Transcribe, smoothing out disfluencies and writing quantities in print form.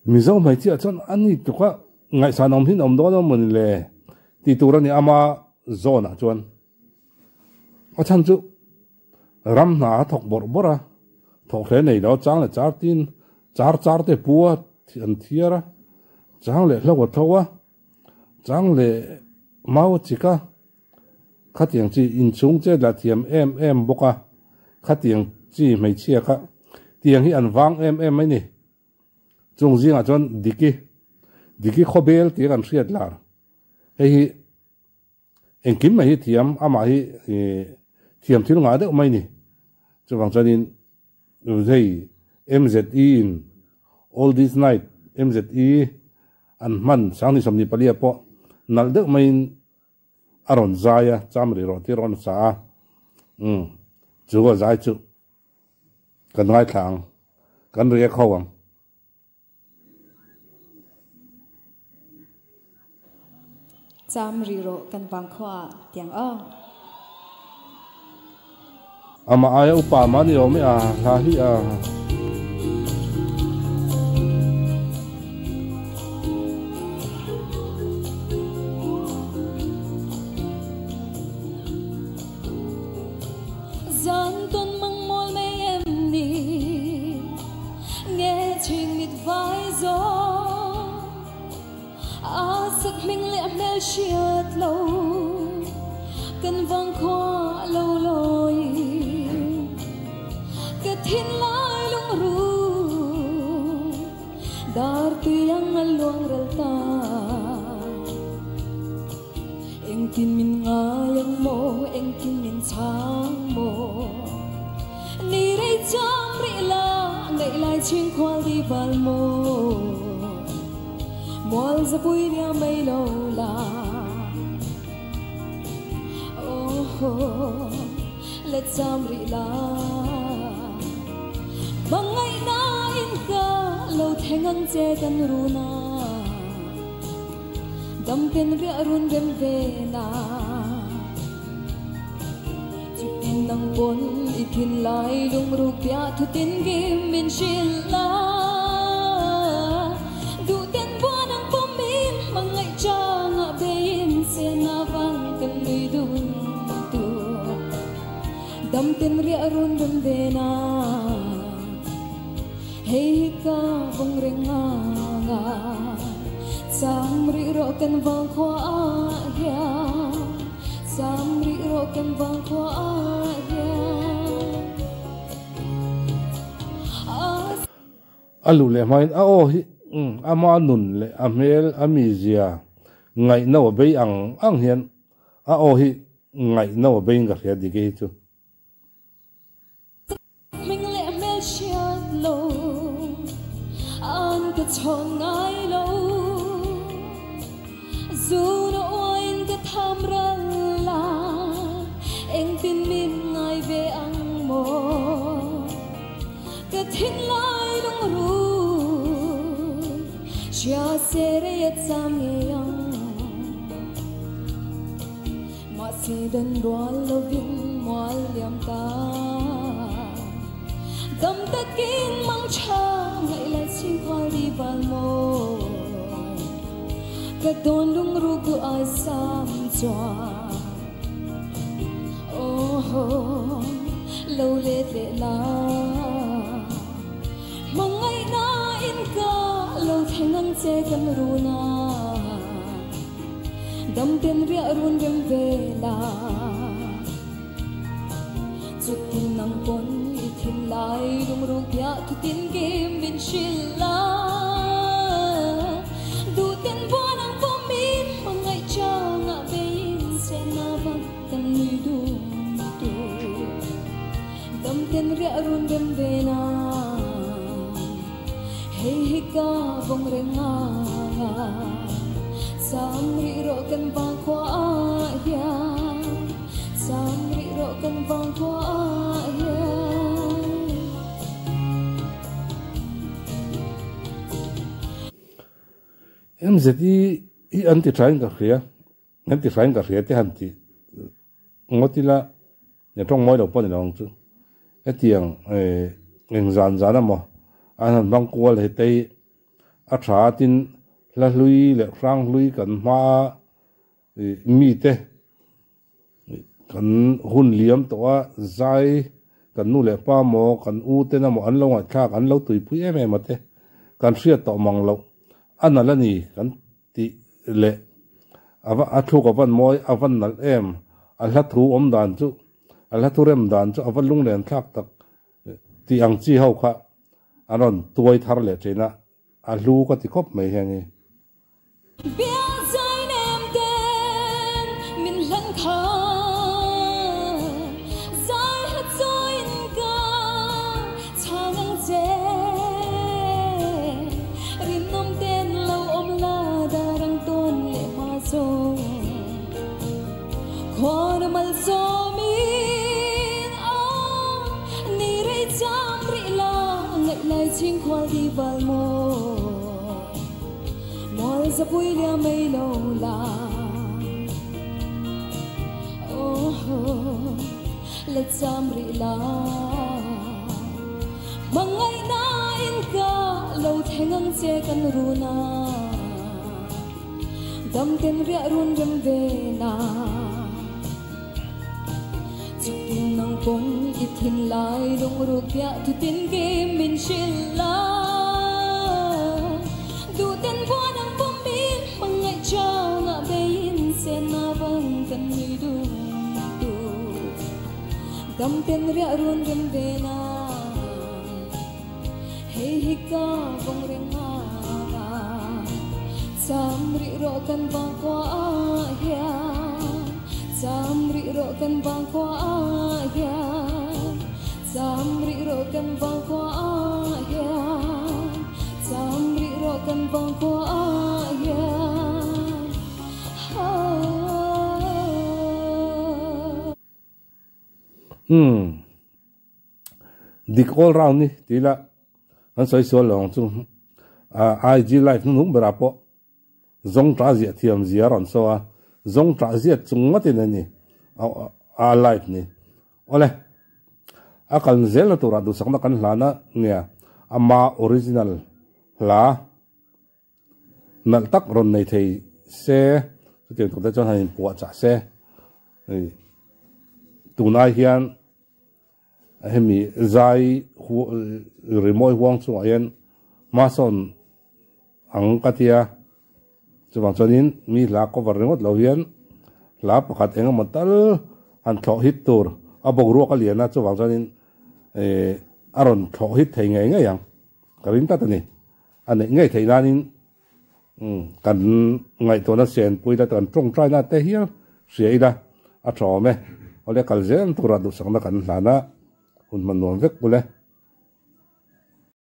mi zo mai chi chon ani tu ka ngai sa nom hin om do no mun le ti tu ra ni ama zona chuan a chan chu ram na thok bor bora thok le nei lo chang le char tin char te puwa an thiara chang le lo thowa chang le mau chika khatiang chi in chung che la thiam em boka khatiang chi mai chia kha tiang hi an wang em mai ni chung zinga chon diki khobel ti kan hriat lar hei engkim mai hi thiam ama hi thiam thil nga de mai ni chuwang chanin zei MZE in all this night MZE an man sang ni somni palia po nal de mai aron zaya chamri ro ti ron sa chu go zai chu kan ngai thang kan ria khawam chamri ro kan bang khwa tiang a ama aya upa mani o me a la hi a zan ton mang mol me em ni nghe ching mit vai zo a sak ming le mel shiat lo kan vang khwa lo loi ka thin lai lung ru dar tu yang along rel ta eng tin min nga yang mo eng tin min chang mo ni rei cham ri la ngai lai ching khwal di bal mo mol za pui ria mai lo la oh let cham ri la bangai na in ka lo thengang che kan ru na dam ten ria run rem ve na chutin nang bon ithin lai lung ru pya thu tin gim min shil la du ten bo nang pom min mangai cha nga bein se na wang kan lui dun tu dam ten ria run rem ve na hey ka bong renga nga samri ro kan vang khwa ya samri ro kan vang khwa ya alu le mai a o hi ama nun le amel amizia ngai no be ang hian a o hi ngai no be nga hria dige chu ming le mel shiat lo an ka chon ngai lo dù nó oin cái tham răng là em tin min ngày về ăn mò cái thiên lai đông ru chia sẻ để chăm yang mà si đơn đoan lo vin mual liam ta tâm ta kín mang cha ngày lại xin qua đi vào mồ cái đồn lung ru của ai sam choa oh lâu lệ lệ la mong ngày na in ka lâu thành ngang che kan ru na dam ten ria run rem ve la chut tin nang pon i thin lai lung ru pya thu tin game min shil la du ten bo nang pom min mangai cha nga bein se na bang kan ni du tu dam ten ria run rem ve na hey ka bong renga samri ro kan bang khwa ya samri ro kan bang khwa ya MZE i anti trying ka hria te han ti ngotila ne tong moi lo pon long chu etiang eng zan mo an bang kwal he te a tha tin la hlui le rang hlui kan ma mi te kan hun liam to a zai kan nu le pa mo kan u te na mo an lo ngai thak an lo tui pui em em te kan hriat to mang lo anala ni kan ti le ava athu ko van moi avan nal em a hla thu om dan chu a hla thu rem dan chu avan lung len thak tak ti ang chi ho kha anon tuai thar le chena a lu ka ti khop mai he ni bia zai nem ten min lan kha zai hat zoin ka chang che rin nom ten lo om la darang ton le ma zo khon mal zo min a ni re cham ri la ngai lai ching khwal di bal mo mol sa pui lia mei lo la oh le cham ri la mangai na in ka lo thengang che kan ru na dam ten ria run rem ve na chung nang pon ithin lai long ru kya tu tin ke min shil la du ten bua nang pom bin mangai cha nga bein sen na bang kan ni du du dam ten ria run rem ve na hey hi ka bong reng nga sam ri ro kan bang kwa ya sam ri ro kan bang kwa ya sam ri ro kan bang kwa ya sam ri ro kan bang kwa ya dik all round ni tila an soi so long chu IG live nu bera po zong tra zia thiam zia ron so a zong tra zia chung matin ani a live ni ole a kan zel to ra du sakna kan hlana nia ama original la nal tak ron nei thei se ti ko ta chon hanin pu cha se tunai hian hemi zai hu remoi huang chu ayan mason ang katia chuwang chonin mi la ko varrengot lo hian la pakhat enga matal an tho hit tur abok ro ka liana chuwang chonin aron tho hit thei ngai ngai yang karin ta tani ane ngai thei nanin kan ngai to na sen puida tan trong trai na te hian siaida a tho me ole kalzen tura du sangna kan hlana hun man nuam vek bule